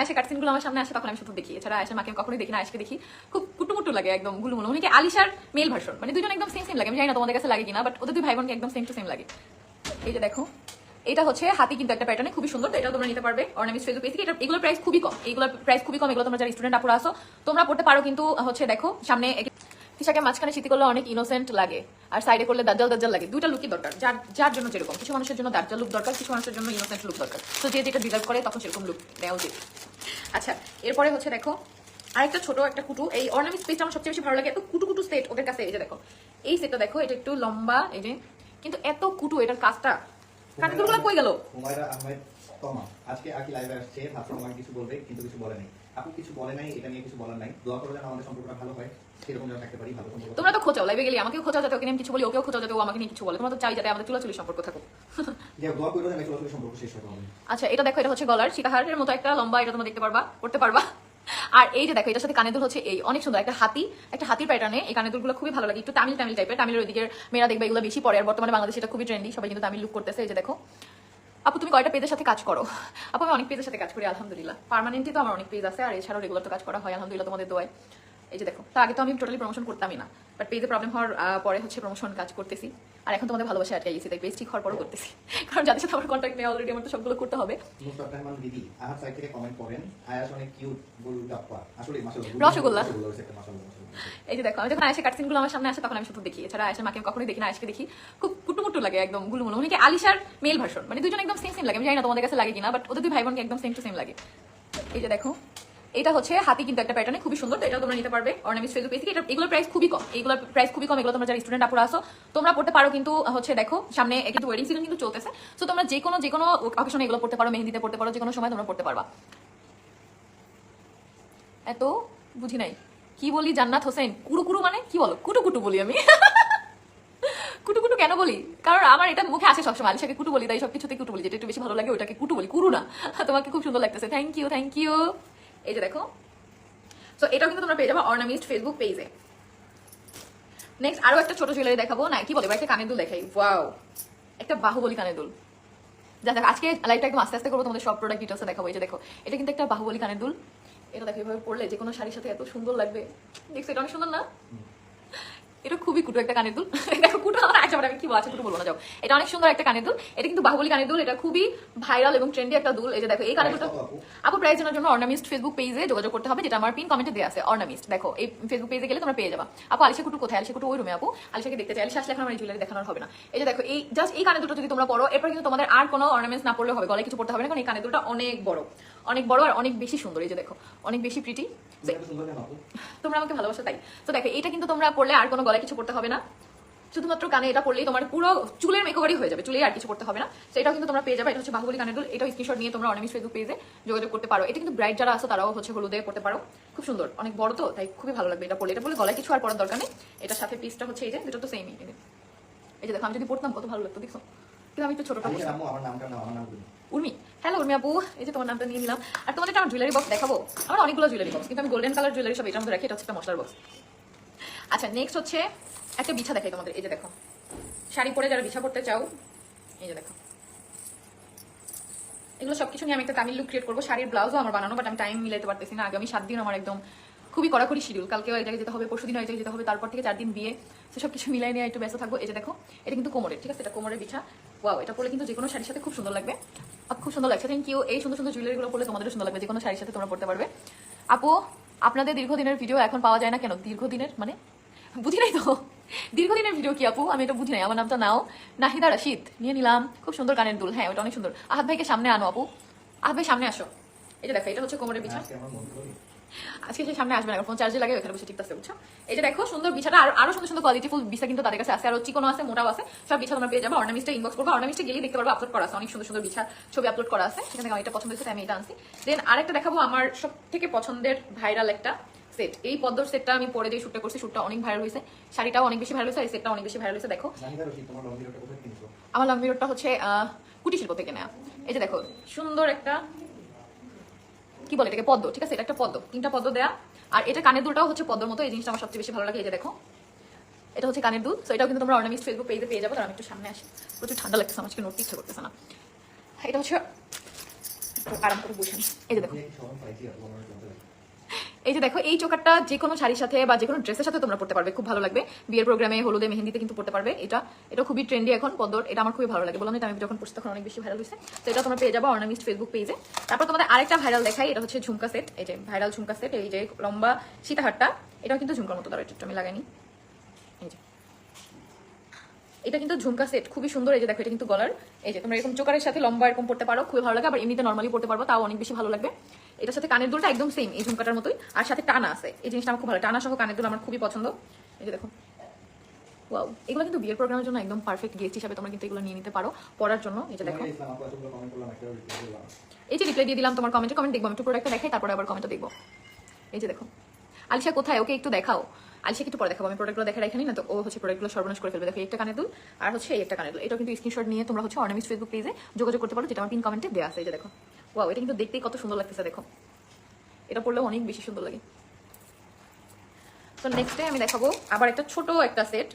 আয়েশা কাটসিনগুলো আমার সামনে আসে তখন আমি শুধু দেখি, এছাড়া আয়েশার মাকে আমি কখনোই দেখি না। আয়েশাকে দেখি খুব কুটুমুটু লাগে, একদম গুলুমুলু, মানে কি আলিশার মেল ভার্সন, মানে দুজন একদম সেম সেম লাগে। আমি জানি না তোমাদের কাছে লাগে কিনা, বাট ওদের দুই ভাই বোনকে একদম সেম টু সেম লাগে। এই যে দেখো, এটা হচ্ছে হাতি কিন্তু একটা প্যাটার্নে খুবই সুন্দর, এটা তোমরা নিতে পারবে অর্নামিস ফেসবুক পেজ থেকে। এটা এগুলোর প্রাইস খুবই কম, এগুলোর প্রাইস খুবই কম। এগুলো তোমরা যারা স্টুডেন্ট আপুরা আসো তোমরা পড়তে পারো, কিন্তু হচ্ছে দেখো সামনে টিশাকে মাঝখানে শীতি করলে অনেক ইনোসেন্ট লাগে, আর সাইডে করলে দাজ্জাল দাজ্জাল লাগে। দুইটা লুকই দরকার, যার যার জন্য যেরকম। কিছু মানুষের জন্য দাজ্জাল লুক দরকার, কিছু মানুষের জন্য ইনোসেন্ট লুক দরকার। তো যে যেটা ডিজার্ভ করে তখন সেরকম লুক দেওয়া উচিত। আচ্ছা, এরপরে হচ্ছে দেখো আরেকটা ছোট একটা কুটু, এই অর্নামিস পেজটা আমার সবচেয়ে বেশি ভালো লাগে। এত কুটু কুটু সেট ওদের কাছে। এই যে দেখো এই সেটটা দেখো, এটা একটু লম্বা, এই যে কিন্তু এত কুটু, এটার কাজটা কানেরগুলো কই গেল? হুমায়রা আহমেদ তমা আজকে আকি লাইভে আসছে, ভাবছিলাম আমাকে কিছু বলবে কিন্তু কিছু বলে নাই। আপু কিছু বলে নাই, এটা নিয়ে কিছু বলার নাই। দোয়া করো যেন আমাদের সম্পর্কটা ভালো হয়, সেরকম যেন থাকতে পারি, ভালো সম্পর্ক। তোমরা তো খোঁচাও লাইভে গেলে, আমাকেও খোঁচাও যাতে ওকে নিয়ে কিছু বলি, ওকেও খোঁচাও যাতে ও আমাকে নিয়ে কিছু বলে। তোমরা তো চাই যাতে আমাদের চুলাচুলি সম্পর্ক থাকুক। যে দোয়া করো যেন চলাচল সম্পর্ক শেষ হয়। আচ্ছা, এটা দেখো, এটা হচ্ছে গলার সীতাহারের মতো একটা লম্বা, এটা তোমরা দেখতে পারবা, করতে পারবা। আর এই যে দেখো, এটার সাথে কানের দুল হচ্ছে এই অনেক সুন্দর একটা হাতির প্যাটার্নে। এই কানের দুলগুলো খুবই ভালো লাগে, একটু তামিল টাইপের। তামিলের ওইদিকের মেয়েরা দেখবে এগুলো বেশি পরে, আর বর্তমানে বাংলাদেশে এটা খুবই ট্রেন্ডি, সবাই কিন্তু তামিল লুক করতেছে। এই যে দেখো আপু, তুমি কয়টা পেজের সাথে কাজ করো? আপু আমি অনেক পেজের সাথে কাজ করি আলহামদুলিল্লাহ। পার্মানেন্টলি তো আমার অনেক পেজ আছে, আর এছাড়াও রেগুলার তো কাজ করা হয় আলহামদুলিল্লাহ তোমাদের দোয়ায়। এই যে দেখো, তা আগে তো আমি টোটালি প্রমোশন করতামই না, বাট পেজে প্রবলেম হওয়ার পরে হচ্ছে প্রমোশন কাজ করতেছি। আর এখন তোমাদের ভালোবাসা আটকে গেছি, তাই পেজ ঠিক হওয়ার পরও করতেছি, কারণ যাদের সাথে আমার কন্ট্যাক্ট নেই অলরেডি, আমার তো সবগুলো করতে হবে। মুস্তাফা রহমান দিদি আহার সাইড থেকে কমেন্ট করেন, আয়াস অনেক কিউট গোলগাপ্পা, আসলে মাশাআল্লাহ রসগোল্লা। মাশাআল্লাহ। এই যে দেখো, আমি যখন আয়েশা কাটসিনগুলো আমার সামনে আসে তখন আমি শুধু দেখি, এছাড়া আয়েশার মাকে আমি কখনোই দেখি না। আয়েশাকে দেখি খুব কুটুমুটু লাগে, একদম গুলুমুলু, মানে কি আলিশার মেল ভার্সন, মানে দুজন একদম সেম সেম লাগে। আমি জানি না তোমাদের কাছে লাগে কিনা, বাট ওদের দুই ভাই বোনকে একদম সেম টু সেম লাগে। এই যে দেখো, এটা হচ্ছে হাতি কিন্তু একটা প্যাটার্নে খুবই সুন্দর, এটা তোমরা নিতে পারবে অর্নামিস ফেসবুক পেজ থেকে। এটা এগুলোর প্রাইস খুবই কম, এগুলোর প্রাইস খুবই কম। এগুলো তোমরা যারা স্টুডেন্ট আপুরা আসো তোমরা পড়তে পারো, কিন্তু হচ্ছে দেখো সামনে কিন্তু ওয়েডিং সিজন কিন্তু চলতেছে। সো তোমরা যে কোনো অকেশনে এগুলো পড়তে পারো, মেহেদিতে পড়তে পারো, যে কোনো সময় তোমরা পড়তে পারবা। এত বুঝি নাই কি বলি। জান্নাত হোসেন কুরু কুরু মানে কি বলো? কুটু কুটু বলি আমি। কুটু কুটু কেন বলি? কারণ আমার এটা মুখে আসে সবসময়, আলিশাকে কুটু বলি, তাই সবকিছুতে কুটু বলি। যেটা একটু বেশি ভালো লাগে ওটাকে কুটু বলি, কুরু না। তোমাকে খুব সুন্দর লাগতেছে, থ্যাংক ইউ থ্যাংক ইউ। এই যে দেখো, সো এটাও কিন্তু তোমরা পেয়ে যাবে অর্নামিস্ট ফেসবুক পেজে। নেক্সট আরো একটা ছোট জুয়েলারি দেখাবো, না কি বলে একটা কানের দুল দেখাই। ওয়াও, একটা বাহুবলী কানের দুল। যা দেখ, আজকে লাইভটা একদম আস্তে আস্তে করবো, তোমাদের সব প্রোডাক্ট ডিটেলসে দেখাবো। এই যে দেখো, এটা কিন্তু একটা বাহুবলী কানের দুল। এটা দেখো এভাবে পড়লে যে কোনো শাড়ির সাথে এত সুন্দর লাগবে। দেখছো এটা অনেক সুন্দর না? এটা খুবই কুটু একটা কানের দুল। দেখো কুটু আমার আচ্ছা, আমি কি বলছি, কুটু বলবো না, যাও। এটা অনেক সুন্দর একটা কানের দুল, এটা কিন্তু বাহুবলী কানের দুল। এটা খুবই ভাইরাল এবং ট্রেন্ডি একটা দুল। এই যে দেখো, এই কানের দুলটা আপু প্রাইস জানার জন্য অর্নামিস্ট ফেসবুক পেজে যোগাযোগ করতে হবে, যেটা আমার পিন কমেন্টে দেওয়া আছে। অর্নামিস্ট দেখো, এই ফেসবুক পেজে গেলে তোমরা পেয়ে যাবা। আপু আলিশা কুটু কোথায়? আলিশা কুটু ওই রুমে। আপু আলিশাকে দেখতে চাই, আলিশা আসলে এখন আমার জুয়েলারি দেখানোর হবে না। এই যে দেখো, এই জাস্ট এই কানের দুটো যদি তোমরা পড়ো, এরপর কিন্তু তোমাদের আর কোনো অর্নামেন্টস না পড়লে হবে, গলায় কিছু পড়তে হবে না, কারণ এই কানের দুলটা অনেক বড় আর অনেক বেশি সুন্দর। এই যে দেখো, অনেক বেশি প্রিটি। তোমরা আমাকে ভালোবাসো তাই। তো দেখো, এটা কিন্তু তোমরা পড়লে আর কোনো গলায় কিছু পড়তে হবে না, শুধুমাত্র কানে এটা পড়লেই তোমার পুরো চুলের মেকওভারই হয়ে যাবে, চুলে আর কিছু করতে হবে না। তো এটাও কিন্তু তোমরা পেয়ে যাবে। এটা হচ্ছে বাহুবলী কানের দুল। এটাও স্ক্রিনশট নিয়ে তোমরা অর্নামিস্ট ফেসবুক পেজে যোগাযোগ করতে পারো। এটা কিন্তু ব্রাইড যারা আছে তারাও হচ্ছে হলুদে পড়তে পারো, খুব সুন্দর, অনেক বড় তো, তাই খুবই ভালো লাগবে এটা পড়লে। এটা পড়লে গলায় কিছু আর পরার দরকার নেই। এটার সাথে পিসটা হচ্ছে এই যে, দুটো তো সেমই। এই যে দেখো, আমি যদি পড়তাম কত ভালো লাগতো, দেখো। কিন্তু আমি একটু ছোটটা পড়তাম। উর্মি, হ্যালো উর্মি আপু, এই যে তোমার নামটা নিয়ে নিলাম। আর তোমাদের আমার জুয়েলারি বক্স দেখাবো। আমার অনেকগুলো জুয়েলারি বক্স, কিন্তু আমি গোল্ডেন কালার জুয়েলারি সব এটার মধ্যে রাখি। এটা হচ্ছে একটা মশলার বক্স। আচ্ছা, নেক্সট হচ্ছে একটা বিছা দেখাই তোমাদের। এই যে দেখো, শাড়ি পরে যারা বিছা করতে চাও, এই যে দেখো, এগুলো সবকিছু নিয়ে আমি একটা তামিল লুক ক্রিয়েট করবো। শাড়ির ব্লাউজও আমার বানানো, বাট আমি টাইম মিলাইতে পারতেছি না। আগামী 7 দিন আমার একদম খুবই কড়াকড়ি শিডিউল। কালকেও এক জায়গায় যেতে হবে, পরশুদিন এক জায়গায় যেতে হবে, তারপর থেকে 4 দিন বিয়ে। তো সবকিছু মিলাই নিয়ে একটু ব্যস্ত থাকবো। এই যে দেখো, এটা কিন্তু কোমরের, ঠিক আছে, এটা কোমরের বিছা। ওয়াও, এটা পরলে কিন্তু যে কোনো শাড়ির সাথে খুব সুন্দর লাগবে। খুব সুন্দর লাগছে, থ্যাংক ইউ। এই সুন্দর সুন্দর জুয়েলারিগুলো পরলে তোমাদেরও সুন্দর লাগবে, যে কোনো শাড়ির সাথে তোমরা পড়তে পারবে। আপু আপনাদের দীর্ঘদিনের ভিডিও এখন পাওয়া যায় না কেন? দীর্ঘদিনের মানে বুঝি নাই তো, দীর্ঘদিনের ভিডিও কি আপু? আমি এটা বুঝি নাই। আমার নামটা নাও, নাহিদা রাশিদ নিয়ে নিলাম। খুব সুন্দর কানের দুল, হ্যাঁ ওটা অনেক সুন্দর। আহাদ ভাইকে সামনে আনো আপু, আহাদ ভাই সামনে আসো। এই যে দেখো, এটা হচ্ছে কোমরের বিছা। আজকে সে সামনে আসবে না, ফোন চার্জে লাগে, ওখানে বসে ঠিক আছে, বুঝছো? এই যে দেখো, সুন্দর বিছাটা। আরো সুন্দর সুন্দর কোয়ালিটিফুল বিছা কিন্তু তাদের কাছে আছে, আর চিকনও আছে, মোটাও আছে, সব বিছা তোমরা পেয়ে যাবে। অর্নামিস্টে ইনবক্স করবো, অর্নামিস্টে গেলেই দেখতে পারবো আপলোড করা আছে, অনেক সুন্দর সুন্দর বিছা ছবি আপলোড করা আছে। সেখানে আমার এটা পছন্দ হয়েছে, আমি এটা আনছি। দেন আরেকটা দেখাবো, আমার সব থেকে পছন্দের ভাইরাল একটা সেট। এই পদ্মর সেটটা আমি পরে যে শুটটা করছি, শুটটা অনেক ভাইরাল হয়েছে, শাড়িটাও অনেক বেশি ভাইরাল হয়েছে, এই সেটটা অনেক বেশি ভাইরাল হয়েছে। দেখো, আমার লং মিররটা হচ্ছে কুটি শিল্প থেকে নেওয়া। এই যে দেখো, সুন্দর একটা কি বলে এটাকে, পদ্ম, ঠিক আছে, এটা একটা পদ্ম, 3টা পদ্ম দেয়া। আর এটা কানের দুলটাও হচ্ছে পদ্মর মতো, এই জিনিসটা আমার সবচেয়ে বেশি ভালো লাগে। এই যে দেখো, এটা হচ্ছে কানের দুল। সো এটাও কিন্তু তোমরা অর্নামিস্ট ফেসবুক পেজে পেয়ে যাবো। তার আমি একটু সামনে আসি, প্রচুর ঠান্ডা লাগতেছে, আমার নোট ইচ্ছে করতেছে না। এটা হচ্ছে তো আরাম করে বসেন। এই যে দেখো, আপনি কি শরম পাইছি আপু আমার জানতে লাগে। এই যে দেখো, এই চোকারটা যে কোনো শাড়ির সাথে বা যে কোনো ড্রেসের সাথে তোমরা পড়তে পারবে, খুব ভালো লাগবে। বিয়ের প্রোগ্রামে, হলুদে, মেহেন্দিতে কিন্তু পড়তে পারবে। এটা খুবই ট্রেন্ডি এখন পদ্মর, এটা আমার খুবই ভালো লাগে। বললাম না, আমি যখন পড়ছি তখন অনেক বেশি ভাইরাল হয়েছে। তো এটা তোমরা পেয়ে যাবো অর্নামিস্ট ফেসবুক পেজে। তারপর তোমাদের আরেকটা ভাইরাল দেখাই, এটা হচ্ছে ঝুমকা সেট। এই যে ভাইরাল ঝুমকা সেট, এই যে লম্বা সীতাহারটা, এটাও কিন্তু ঝুমকার মতো। দাঁড়া একটু আমি লাগাইনি। এই যে এটা কিন্তু ঝুমকা সেট, খুবই সুন্দর। এই যে দেখো, এটা কিন্তু গলার, এই যে তোমরা এরকম চোকারের সাথে লম্বা এরকম পড়তে পারো, খুবই ভালো লাগে। আবার এমনিতে নর্মালি পড়তে পারবো, তাও অনেক বেশি ভালো লাগবে। এটার সাথে কানের দুলটা একদম সেম এই ঝুমকাটার মতোই, আর সাথে টানা আছে। এই জিনিসটা আমার খুব ভালো, টানা সহ কানের দুল আমার খুবই পছন্দ। এই যে দেখো, ওয়াও, এগুলো কিন্তু বিয়ের প্রোগ্রামের জন্য একদম পারফেক্ট গিফট হিসাবে তোমরা কিন্তু এগুলো নিয়ে নিতে পারো পরার জন্য। এই যে দেখো, তোমাকে ইসলাম আপু এতগুলো কমেন্ট করলাম, একটা রিপ্লাই দিলাম। এই যে রিপ্লাই দিয়ে দিলাম তোমার কমেন্ট দেখবো, আমি একটু প্রোডাক্টটা দেখাই, তারপরে আবার কমেন্টটা দেখবো। এই যে দেখো, আলিশা কোথায়, ওকে একটু দেখাও। আলিশাকে একটু পরে দেখাবো, আমি প্রোডাক্টগুলো দেখা রাখিনি না তো, ও হচ্ছে প্রোডাক্টগুলো সর্বনাশ করে ফেলবে। দেখো, একটা কানের দুল আর হচ্ছে এই একটা কানের দুল, এটা কিন্তু স্ক্রিনশট নিয়ে তোমরা হচ্ছে অর্নামিস্ট ফেসবুক পেজে যোগাযোগ করতে পারো, যেটা আমার পিন কমেন্টে দেওয়া আছে। এই যে দেখো, ওয়াও, এটা কিন্তু দেখতেই কত সুন্দর লাগতেছে। দেখো, এটা পরলেও অনেক বেশি সুন্দর লাগে। তো নেক্সট ডে আমি দেখাবো আবার একটা ছোট একটা সেট।